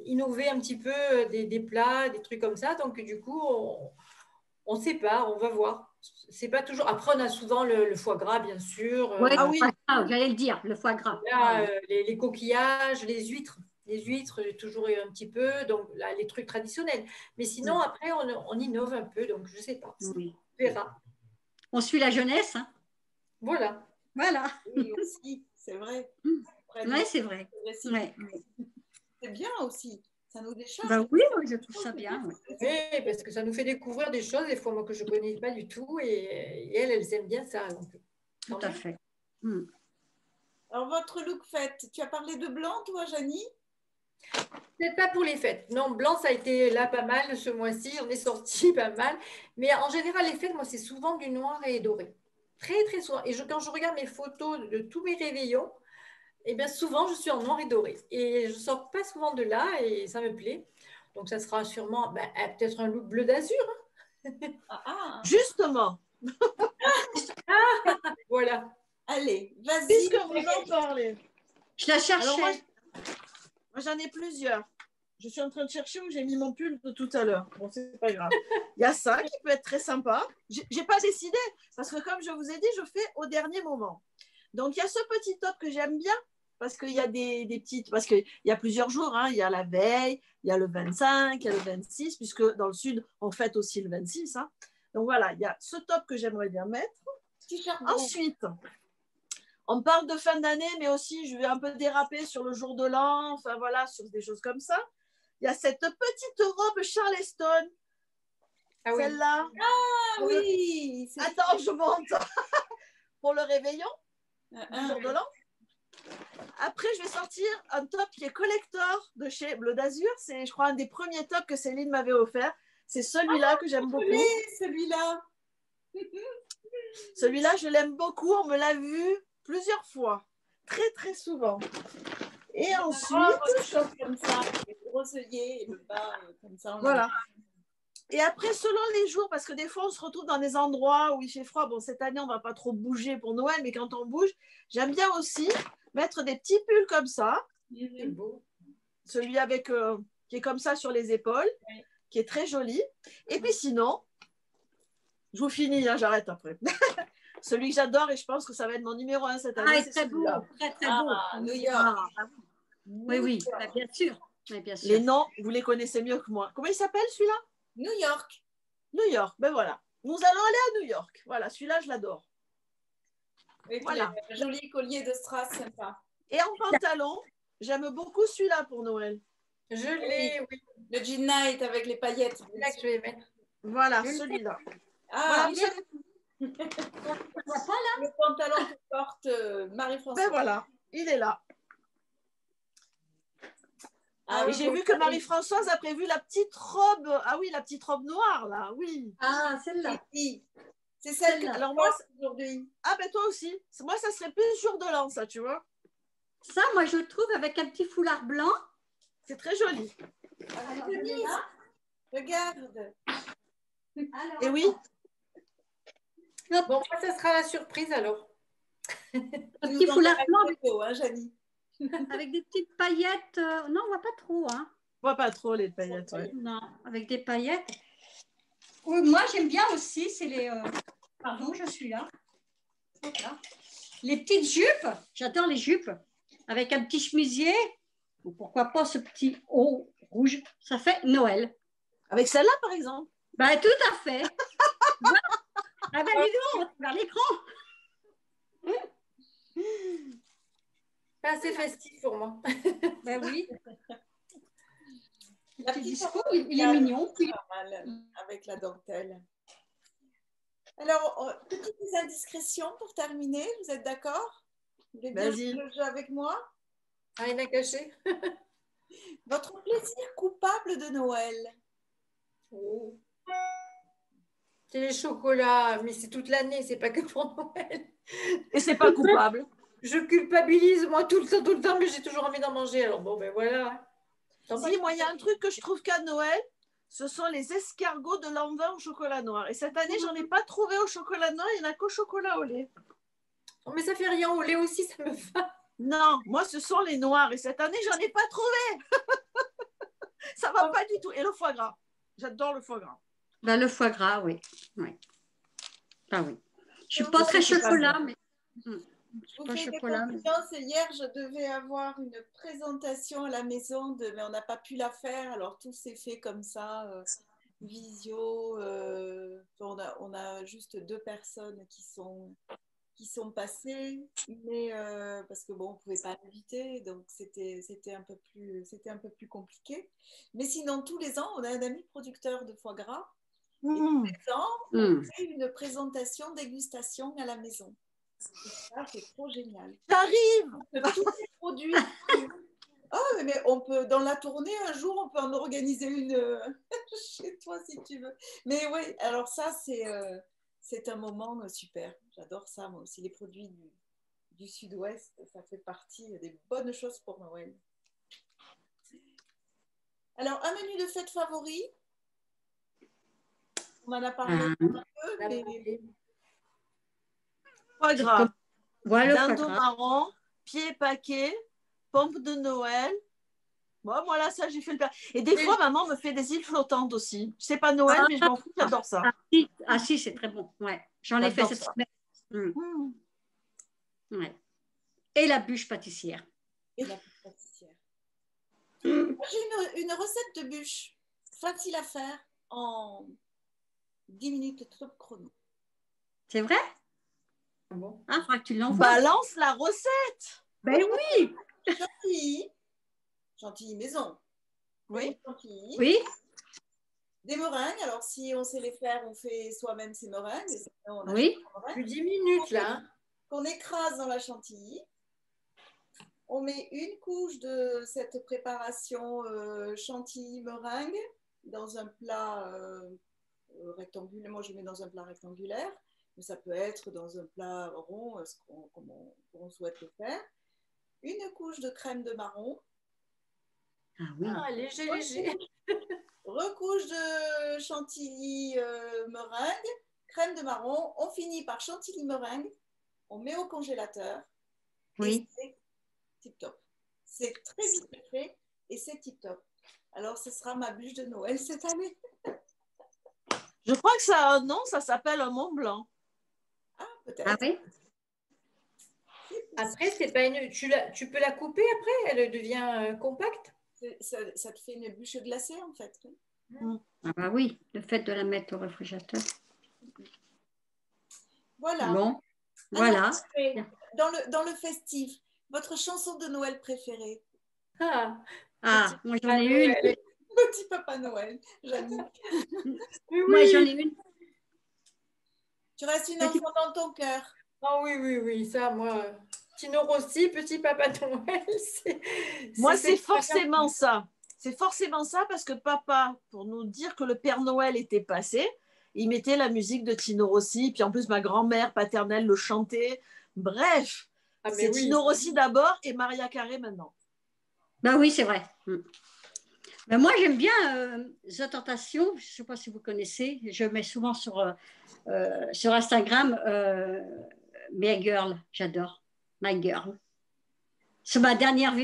Speaker 4: innover un petit peu des plats, des trucs comme ça. Donc du coup, on ne sait pas. On va voir. C'est pas toujours. Après, on a souvent le foie gras, bien sûr.
Speaker 3: Ouais,
Speaker 2: Ah oui.
Speaker 3: j'allais le dire, le foie gras.
Speaker 4: Là, les coquillages, les huîtres. Les huîtres, j'ai toujours eu un petit peu, donc là, les trucs traditionnels. Mais sinon, après, on innove un peu, donc je ne sais pas.
Speaker 3: Oui.
Speaker 4: On verra.
Speaker 3: On suit la jeunesse. Hein.
Speaker 4: Voilà.
Speaker 3: Voilà.
Speaker 1: Oui, aussi, c'est vrai.
Speaker 3: Oui, c'est vrai. Ouais.
Speaker 1: C'est bien aussi. Ça nous décharge.
Speaker 3: Bah oui, je trouve ça bien. Ouais.
Speaker 4: Oui, parce que ça nous fait découvrir des choses, des fois, moi, que je ne connais pas du tout, et elles aiment bien ça. Donc,
Speaker 3: tout à fait.
Speaker 1: Alors, votre look fête, tu as parlé de blanc, toi, Janie?
Speaker 4: Peut-être pas pour les fêtes. Non, blanc, ça a été là pas mal ce mois-ci. On est sorti pas mal. Mais en général, les fêtes, moi, c'est souvent du noir et doré. Très, très souvent. Et quand je regarde mes photos de tous mes réveillons, eh bien, souvent, je suis en noir et doré. Et je ne sors pas souvent de là et ça me plaît. Donc, ça sera sûrement peut-être un look bleu d'azur.
Speaker 2: Justement.
Speaker 4: Voilà.
Speaker 1: Allez, vas-y.
Speaker 2: Puisque vous en parlez.
Speaker 3: Je la cherchais.
Speaker 2: Alors moi j'en ai plusieurs. Je suis en train de chercher où j'ai mis mon pull de tout à l'heure. Bon, c'est pas grave. Il y a ça qui peut être très sympa. J'ai pas décidé parce que comme je vous ai dit, je fais au dernier moment. Donc il y a ce petit top que j'aime bien parce qu'il y a des petites, parce qu'il y a plusieurs jours. Hein. Il y a la veille, il y a le 25, il y a le 26, puisque dans le sud on fête aussi le 26. Hein. Donc voilà, il y a ce top que j'aimerais bien mettre. Ensuite, on parle de fin d'année, mais aussi je vais un peu déraper sur le jour de l'an, enfin voilà, sur des choses comme ça. Il y a cette petite robe Charleston.
Speaker 4: Ah oui.
Speaker 2: Celle-là.
Speaker 1: Ah oui.
Speaker 2: Attends, je monte. Pour le réveillon du jour de l'an. Après, je vais sortir un top qui est collector de chez Bleu d'Azur. C'est, je crois, un des premiers tops que Céline m'avait offert. C'est celui-là que j'aime beaucoup.
Speaker 1: Celui-là.
Speaker 2: Celui-là, je l'aime beaucoup. On me l'a vu plusieurs fois. Très, très souvent. Et ensuite...
Speaker 1: comme ça, le roselier et le bas, comme ça.
Speaker 2: Voilà. Et après, selon les jours, parce que des fois, on se retrouve dans des endroits où il fait froid. Bon, cette année, on ne va pas trop bouger pour Noël, mais quand on bouge, j'aime bien aussi mettre des petits pulls comme ça.
Speaker 4: C'est beau.
Speaker 2: Celui avec, qui est comme ça sur les épaules, qui est très joli. Et puis sinon, je vous finis, hein, j'arrête après. Celui que j'adore et je pense que ça va être mon numéro 1 cette année.
Speaker 3: Ah, c'est très beau, très très beau.
Speaker 1: New York.
Speaker 3: Oui, oui, bien sûr. Oui, bien sûr.
Speaker 2: Les noms, vous les connaissez mieux que moi. Comment il s'appelle celui-là?
Speaker 1: New York.
Speaker 2: New York, ben voilà. Nous allons aller à New York. Voilà, celui-là, je l'adore.
Speaker 1: Avec
Speaker 2: voilà.
Speaker 1: les jolis colliers de strass sympa.
Speaker 2: Et en pantalon, j'aime beaucoup celui-là pour Noël.
Speaker 4: Je l'ai, oui.
Speaker 1: Le jean night avec les paillettes.
Speaker 4: C'est là que je vais mettre.
Speaker 2: Voilà, celui-là.
Speaker 1: Ah,
Speaker 2: voilà,
Speaker 1: le pantalon que porte Marie-Françoise.
Speaker 2: Ben voilà, il est là.
Speaker 1: Ah,
Speaker 2: oui, j'ai vu que Marie-Françoise a prévu la petite robe. Ah oui, la petite robe noire, là, oui.
Speaker 3: Ah, celle-là.
Speaker 1: C'est celle-là.
Speaker 2: Alors moi,
Speaker 1: aujourd'hui.
Speaker 2: Ah ben toi aussi. Moi, ça serait plus jour de l'an, ça, tu vois.
Speaker 3: Ça, moi, je trouve avec un petit foulard blanc.
Speaker 2: C'est très joli.
Speaker 1: Alors, regarde.
Speaker 3: Alors,
Speaker 2: et oui.
Speaker 4: Bon, moi, ça sera la surprise alors.
Speaker 3: Un petit foulard blanc avec,
Speaker 1: Janie.
Speaker 3: avec des petites paillettes. Non, on voit pas trop. Hein.
Speaker 2: On voit pas trop les paillettes. Ouais.
Speaker 3: Non, avec des paillettes. Oui, moi, j'aime bien aussi. C'est les. Pardon, je suis là. Voilà. Les petites jupes. J'adore les jupes. Avec un petit chemisier. Ou pourquoi pas ce petit haut rouge. Ça fait Noël.
Speaker 2: Avec celle-là, par exemple.
Speaker 3: Ben, tout à fait. Ah ben, dis donc, vers l'écran.
Speaker 4: Pas assez festif pour moi.
Speaker 3: Ben oui.
Speaker 1: La petite
Speaker 3: disco, il est mignon. Puis...
Speaker 1: avec la dentelle. Alors, petites indiscrétions pour terminer. Vous êtes d'accord? Vous voulez bien jouer le jeu avec moi?
Speaker 4: Rien à cacher.
Speaker 1: Votre plaisir coupable de Noël?
Speaker 4: Oh. C'est les chocolats, mais c'est toute l'année, c'est pas que pour Noël.
Speaker 2: Et c'est pas coupable.
Speaker 4: Je culpabilise, moi, tout le temps, mais j'ai toujours envie d'en manger. Alors, bon, ben voilà.
Speaker 2: Si, moi, il y a un truc que je trouve qu'à Noël, ce sont les escargots de Lanvin au chocolat noir. Et cette année, j'en ai pas trouvé au chocolat noir, il n'y en a qu'au chocolat au lait.
Speaker 4: Oh, mais ça fait rien, au lait aussi, ça me va.
Speaker 2: Non, moi, ce sont les noirs. Et cette année, j'en ai pas trouvé. Ça va pas du tout. Et le foie gras. J'adore le foie gras.
Speaker 3: Ben, le foie gras, oui. Ah oui. Je suis pas très chocolat, mais.
Speaker 1: Je vous fais des confidences. Hier, je devais avoir une présentation à la maison, mais on n'a pas pu la faire. Alors, tout s'est fait comme ça, visio. On a juste 2 personnes qui sont passées, mais parce que bon, on pouvait pas inviter, donc c'était un peu plus compliqué. Mais sinon, tous les ans, on a un ami producteur de foie gras. Et tous les ans, on fait une présentation dégustation à la maison. Et ça, c'est trop génial.
Speaker 2: J'arrive.
Speaker 1: Tous les produits. Ah, mais on peut, dans la tournée, un jour, on peut en organiser une chez toi si tu veux. Mais oui, alors ça, c'est un moment super. J'adore ça, moi aussi. Les produits du Sud-Ouest, ça fait partie des bonnes choses pour Noël. Alors, un menu de fête favori. On en a parlé un peu, mais...
Speaker 2: Foie gras,
Speaker 3: Voilà,
Speaker 2: dindon marron, pied paquet, pompe de Noël. Bon, voilà, ça, j'ai fait le plat. Et des fois, maman me fait des îles flottantes aussi. C'est pas Noël, mais je m'en fous, j'adore ça.
Speaker 3: Ah si, c'est très bon. Ouais. J'en ai fait cette semaine. Ouais. Et la bûche pâtissière.
Speaker 1: Et la bûche pâtissière. J'ai une recette de bûche facile à faire en 10 minutes top chrono.
Speaker 3: C'est vrai?
Speaker 4: Bon.
Speaker 3: Ah, faudra que tu l'envoies.
Speaker 2: Balance la recette.
Speaker 3: Ben oui.
Speaker 1: Chantilly maison.
Speaker 2: Oui.
Speaker 1: Chantilly.
Speaker 3: Oui.
Speaker 1: Des meringues. Alors, si on sait les faire, on fait soi-même ces meringues.
Speaker 3: Oui.
Speaker 4: Plus 10 minutes, là.
Speaker 1: Qu'on écrase dans la chantilly. On met une couche de cette préparation chantilly meringue dans un plat rectangulaire. Moi, je mets dans un plat rectangulaire, mais ça peut être dans un plat rond, comme on souhaite le faire. Une couche de crème de marron.
Speaker 3: Ah oui.
Speaker 4: Ah, léger.
Speaker 1: Recouche de chantilly meringue, crème de marron. On finit par chantilly meringue. On met au congélateur.
Speaker 3: Oui.
Speaker 1: Et c'est tip top. C'est très vite fait et c'est tip top. Alors, ce sera ma bûche de Noël cette année.
Speaker 2: Je crois que ça a un nom, ça s'appelle un Mont Blanc.
Speaker 1: Ah, peut-être.
Speaker 3: Ah oui.
Speaker 4: Après, c'est pas une... tu peux la couper après, elle devient compacte.
Speaker 1: Ça te fait une bûche glacée en fait.
Speaker 3: Ah bah oui, le fait de la mettre au réfrigérateur.
Speaker 1: Voilà.
Speaker 3: Bon, voilà.
Speaker 1: Dans le festif, votre chanson de Noël préférée?
Speaker 3: Moi j'en ai une.
Speaker 1: Petit Papa Noël, Janine.
Speaker 3: Moi j'en ai une.
Speaker 1: Tu restes une enfant dans ton cœur.
Speaker 4: Ah oui, ça, moi... Tino Rossi, Petit Papa Noël,
Speaker 2: moi, c'est forcément ça. C'est forcément ça parce que papa, pour nous dire que le Père Noël était passé, il mettait la musique de Tino Rossi. Puis en plus, ma grand-mère paternelle le chantait. Bref, c'est Tino Rossi d'abord et Maria Carey maintenant.
Speaker 3: Ben oui, c'est vrai. Ben moi, j'aime bien The Tentation. Je ne sais pas si vous connaissez. Je mets souvent sur Instagram My Girl. J'adore. My Girl. C'est ma dernière...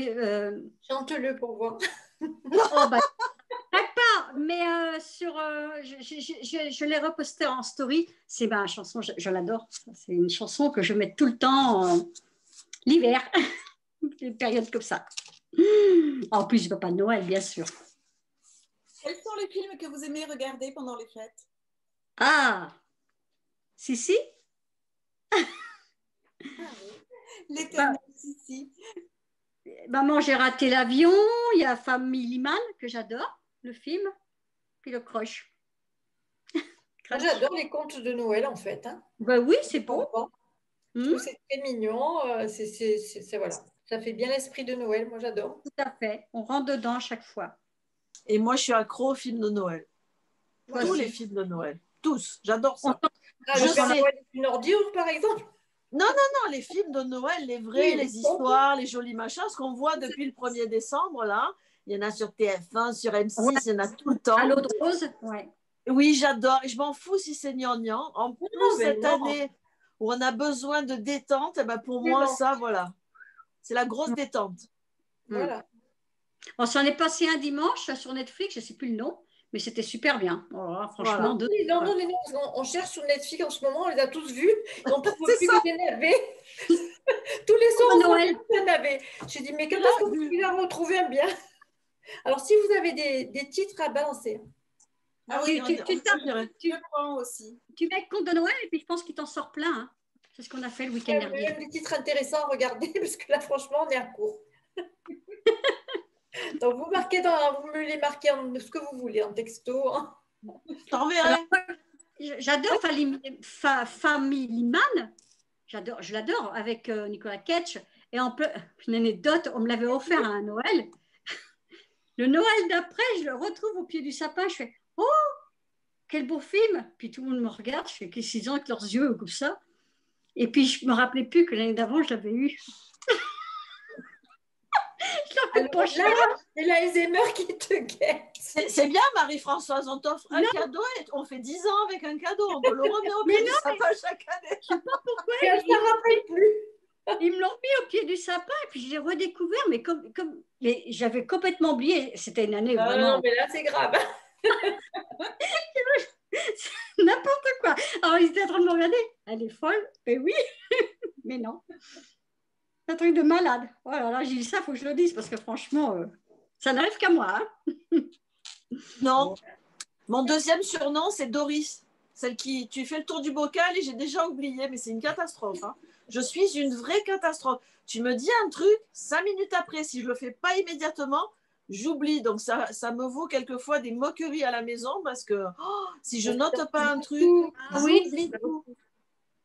Speaker 4: Chante-le pour voir.
Speaker 3: Oh, bah, pas, mais je l'ai reposté en story. C'est ma chanson, je l'adore. C'est une chanson que je mets tout le temps l'hiver, une période comme ça. En plus, Papa Noël, bien sûr.
Speaker 1: Quels sont les films que vous aimez regarder pendant les fêtes?
Speaker 3: Ah, Sissi.
Speaker 1: L'éternel Sissi.
Speaker 3: Maman, j'ai raté l'avion. Il y a Family Man, que j'adore, le film. Puis le Crush.
Speaker 4: J'adore les contes de Noël, en fait. Hein.
Speaker 3: Ben oui, c'est beau.
Speaker 4: C'est très mignon. Voilà. Ça fait bien l'esprit de Noël. Moi, j'adore.
Speaker 3: Tout à fait. On rentre dedans à chaque fois.
Speaker 2: Et moi, je suis accro aux films de Noël. Tous les films de Noël. Tous. J'adore ça.
Speaker 4: Le Père Noël est une ordure, par exemple.
Speaker 2: Non, les films de Noël, les vrais,
Speaker 4: Oui,
Speaker 2: les histoires, les jolis machins, ce qu'on voit depuis le 1er décembre, là. Il y en a sur TF1, sur M6,
Speaker 3: Ouais.
Speaker 2: il y en a tout le
Speaker 3: À
Speaker 2: temps.
Speaker 3: l'eau de rose, ouais.
Speaker 2: Oui, j'adore. Et je m'en fous si c'est gnangnan. En plus,
Speaker 4: mais
Speaker 2: cette
Speaker 4: non.
Speaker 2: année où on a besoin de détente, eh ben pour
Speaker 4: Mais
Speaker 2: moi,
Speaker 4: bon,
Speaker 2: ça, voilà. C'est la grosse détente.
Speaker 4: voilà.
Speaker 3: On s'en est passé un dimanche sur Netflix, je ne sais plus le nom, mais c'était super bien. Oh, franchement,
Speaker 2: Voilà.
Speaker 4: Oui, non, parce qu'on cherche sur Netflix en ce moment, on les a tous vus, et on ne trouve
Speaker 2: C'est
Speaker 4: plus
Speaker 2: ça.
Speaker 4: que des navets. Tous les soirs, on se
Speaker 3: Noël.
Speaker 4: retrouve un navet. J'ai dit, mais quand
Speaker 2: Là,
Speaker 4: est-ce qu'on va retrouver un bien? Alors, si vous avez des titres à balancer.
Speaker 1: Ah oui,
Speaker 3: Tu
Speaker 1: je prends aussi.
Speaker 3: mets compte de Noël et puis je pense qu'il t'en sort plein. Hein. C'est ce qu'on a fait le week-end dernier.
Speaker 4: Même des titres intéressants à regarder, parce que là, franchement, on est à court. Donc, vous me les marquez en ce que vous voulez, en texto. Hein.
Speaker 2: je t'enverrai.
Speaker 3: J'adore Family Man. Je l'adore avec Nicolas Cage. Et une anecdote, on me l'avait offert à un Noël. Le Noël d'après, je le retrouve au pied du sapin. Je fais oh, quel beau film. Puis tout le monde me regarde. Je fais qu'est-ce qu'ils ont avec leurs yeux comme ça. Et puis je me rappelais plus que l'année d'avant, je l'avais eu.
Speaker 4: Alors, là, c'est l'Alzheimer qui te guette.
Speaker 2: C'est bien, Marie-Françoise, on t'offre un cadeau et on fait 10 ans avec un cadeau. On te le remet au pied du sapin chaque année.
Speaker 3: Je ne sais pas pourquoi.
Speaker 4: Et elle ne s'en rappelle plus.
Speaker 3: Ils me l'ont mis au pied du sapin et puis je l'ai redécouvert, mais mais j'avais complètement oublié. C'était une année vraiment.
Speaker 4: Non, mais là, c'est grave.
Speaker 3: N'importe quoi. Alors, ils étaient en train de me regarder. Elle est folle. Mais oui, mais non. Un truc de malade. Oh là là, j'ai dit ça, il faut que je le dise parce que franchement, ça n'arrive qu'à moi. Hein.
Speaker 2: Non. Mon deuxième surnom, c'est Doris. Celle qui, tu fais le tour du bocal et j'ai déjà oublié, mais c'est une catastrophe. Hein. Je suis une vraie catastrophe. Tu me dis un truc, 5 minutes après, si je ne le fais pas immédiatement, j'oublie. Donc, ça me vaut quelquefois des moqueries à la maison parce que si je note pas un truc, j'oublie tout.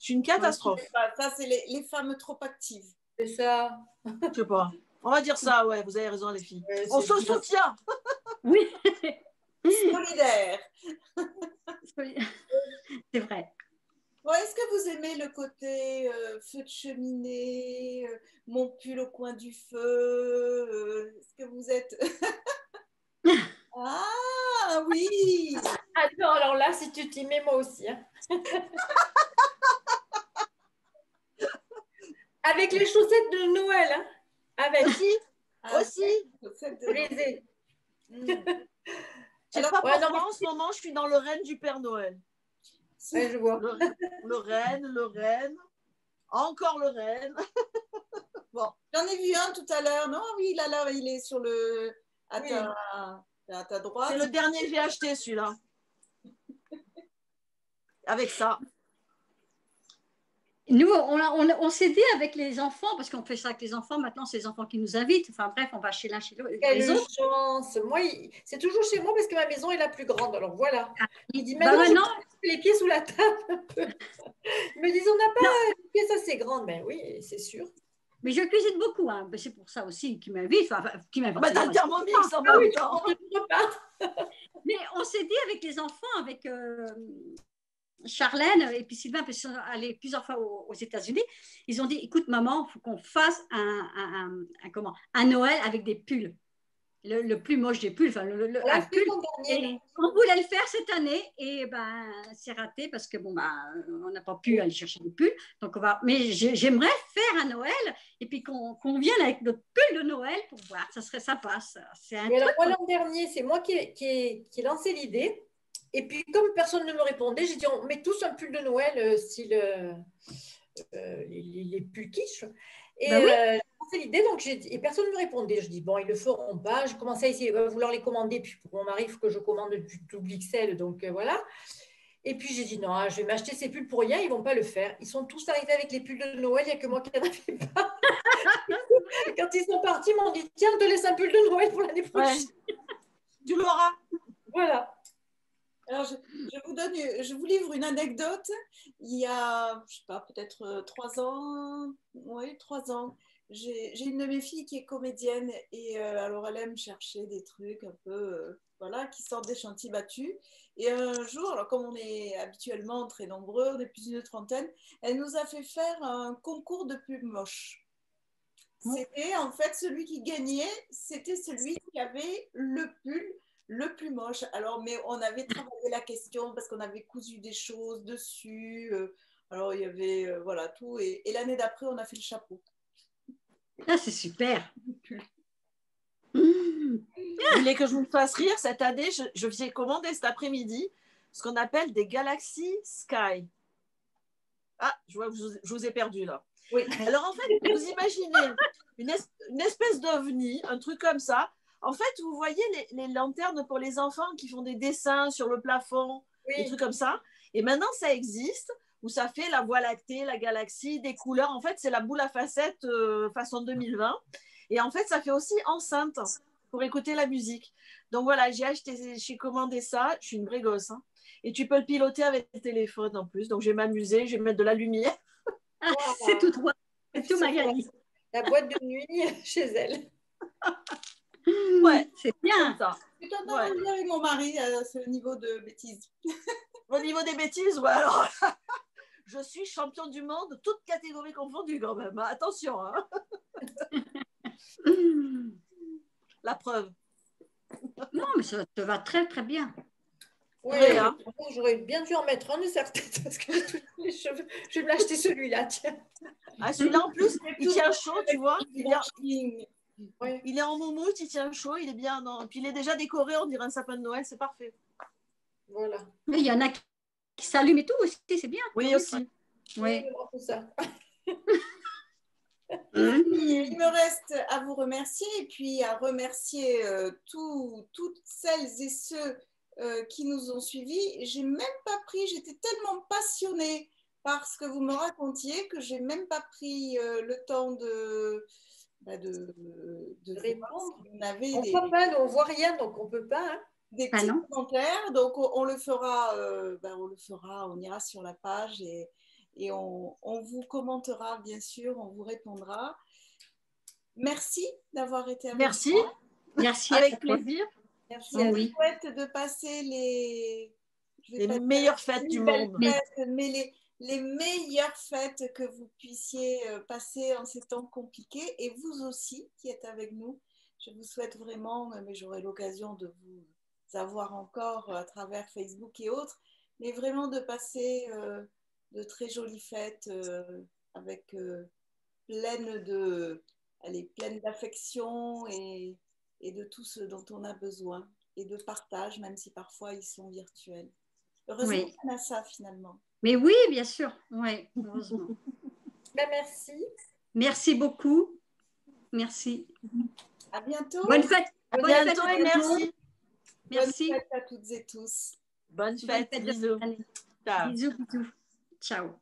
Speaker 2: Je suis une catastrophe.
Speaker 1: Ça, c'est les femmes trop actives.
Speaker 4: C'est ça.
Speaker 2: Je sais pas. On va dire ça, ouais, vous avez raison, les filles. On se soutient.
Speaker 3: Oui.
Speaker 1: Solidaire.
Speaker 3: C'est vrai.
Speaker 1: Bon, est-ce que vous aimez le côté feu de cheminée, mon pull au coin du feu est-ce que vous êtes... Ah oui.
Speaker 4: Ah non, alors là, si tu t'y mets, moi aussi. Hein. Avec les chaussettes de Noël. Hein. Avec
Speaker 2: aussi.
Speaker 4: Je les ai.
Speaker 2: Je sais pas pourquoi en ce moment, je suis dans le règne du Père Noël.
Speaker 4: Ouais, je vois.
Speaker 2: Le renne. Encore le renne.
Speaker 1: Bon, j'en ai vu un tout à l'heure. Non, oui, là, il est sur le... à ta droite.
Speaker 2: C'est le dernier que j'ai acheté, celui-là. Avec ça.
Speaker 3: Nous, on s'est dit avec les enfants, parce qu'on fait ça avec les enfants, maintenant c'est les enfants qui nous invitent. Enfin bref, on va chez l'un, chez l'autre.
Speaker 4: Quelle chance. Moi, c'est toujours chez moi parce que ma maison est la plus grande. Alors voilà. Il dit
Speaker 3: maintenant,
Speaker 4: les pieds sous la table un peu. Ils me disent, on n'a pas les pieds assez grands. Ben oui, c'est sûr.
Speaker 3: Mais je cuisine beaucoup, hein. C'est pour ça aussi qu'ils m'invitent. Enfin, qui m'invitent.
Speaker 2: Bah, t'as le Thermomix en même temps.
Speaker 3: Mais on s'est dit avec les enfants, avec Charlène et puis Sylvain, parce qu'ils sont allés plusieurs fois aux États-Unis, ils ont dit, écoute maman, il faut qu'on fasse un Noël avec des pulls. Le plus moche des pulls, enfin un pull. Et on voulait le faire cette année et ben c'est raté parce que on n'a pas pu aller chercher des pulls. Donc mais j'aimerais faire un Noël et puis qu'on vienne avec notre pull de Noël pour voir. Ça serait sympa. C'est un truc.
Speaker 4: Alors moi l'an dernier, c'est moi qui ai lancé l'idée. Et puis comme personne ne me répondait, j'ai dit on met tous un pull de Noël style les pulls quiche. Et j'ai lancé l'idée, et personne ne me répondait. Je dis, bon, ils ne le feront pas. Je commençais à essayer de vouloir les commander. Puis pour mon mari, il faut que je commande du double XL. Donc voilà. Et puis j'ai dit, non, je vais m'acheter ces pulls pour rien. Ils ne vont pas le faire. Ils sont tous arrivés avec les pulls de Noël. Il n'y a que moi qui n'en avais pas. Quand ils sont partis, ils m'ont dit, tiens, on te laisse un pull de Noël pour l'année prochaine.
Speaker 2: Ouais. Tu l'auras.
Speaker 4: Voilà.
Speaker 1: Alors, je vous livre une anecdote. Il y a, je ne sais pas, peut-être 3 ans, oui, 3 ans, j'ai une de mes filles qui est comédienne et alors elle aime chercher des trucs un peu voilà, qui sortent des chantiers battus. Et un jour, alors comme on est habituellement très nombreux, on est plus d'une trentaine, elle nous a fait faire un concours de pub moche. C'était en fait celui qui gagnait, c'était celui qui avait le pull le plus moche. Alors, mais on avait travaillé la question parce qu'on avait cousu des choses dessus. Alors, il y avait voilà tout. Et l'année d'après, on a fait le chapeau.
Speaker 3: Ah, c'est super.
Speaker 2: Vous voulez que je vous fasse rire? Cette année, je vais commander cet après-midi ce qu'on appelle des Galaxy Sky. Ah, je vois que je vous ai perdu là.
Speaker 1: Oui.
Speaker 2: Alors en fait, vous imaginez une espèce d'ovni, un truc comme ça. En fait, vous voyez les lanternes pour les enfants qui font des dessins sur le plafond, des trucs comme ça. Et maintenant, ça existe, où ça fait la Voie lactée, la galaxie, des couleurs. En fait, c'est la boule à facettes façon 2020. Et en fait, ça fait aussi enceinte pour écouter la musique. Donc voilà, j'ai commandé ça. Je suis une vraie gosse. Hein. Et tu peux le piloter avec le téléphone en plus. Donc je vais m'amuser, je vais mettre de la lumière.
Speaker 3: Ah, c'est tout droit. C'est tout, Magali.
Speaker 4: La boîte de nuit chez elle.
Speaker 2: Ouais,
Speaker 3: c'est bien.
Speaker 1: Je suis en train avec mon mari à ce niveau de bêtises.
Speaker 2: Au niveau des bêtises, ouais, alors je suis champion du monde, toutes catégories confondues quand même. Attention, hein. La preuve.
Speaker 3: Non, mais ça te va très, très bien.
Speaker 4: Oui, hein. J'aurais bien dû en mettre un de serre-tête parce que j'ai tous les cheveux. Je vais me l'acheter celui-là, tiens.
Speaker 2: Ah, celui-là en plus, il tient chaud, tu vois. Il est en moumoute, il tient chaud, il est bien. Non. Puis il est déjà décoré, on dirait un sapin de Noël, c'est parfait.
Speaker 3: Voilà. Mais il y en a qui s'allument et tout aussi, c'est bien.
Speaker 2: Oui, aussi.
Speaker 3: Oui.
Speaker 4: Ça.
Speaker 1: Il me reste à vous remercier et puis à remercier toutes celles et ceux qui nous ont suivis. J'ai même pas pris, j'étais tellement passionnée par ce que vous me racontiez que j'ai même pas pris le temps de
Speaker 4: répondre.
Speaker 1: On
Speaker 4: voit pas, on voit rien, donc on peut pas. Hein.
Speaker 1: Des petits commentaires, donc on le fera, on ira sur la page et on vous commentera, bien sûr, on vous répondra. Merci d'avoir été avec
Speaker 2: nous. Merci, avec plaisir.
Speaker 1: Merci. Je souhaite de passer les
Speaker 2: meilleures fêtes du monde.
Speaker 1: Mais les meilleures fêtes que vous puissiez passer en ces temps compliqués. Et vous aussi qui êtes avec nous, je vous souhaite vraiment, mais j'aurai l'occasion de vous avoir encore à travers Facebook et autres, mais vraiment de passer de très jolies fêtes avec pleines d'affection et de tout ce dont on a besoin et de partage, même si parfois ils sont virtuels. Heureusement qu'on a ça finalement.
Speaker 3: Mais oui, bien sûr. Oui, heureusement.
Speaker 4: Merci.
Speaker 3: Merci beaucoup. Merci.
Speaker 1: À bientôt.
Speaker 3: Bonne fête.
Speaker 2: À bientôt et merci.
Speaker 3: Merci.
Speaker 1: Bonne fête à toutes et tous.
Speaker 2: Bonne fête. Bisous.
Speaker 3: Bisous, bisous. Ciao.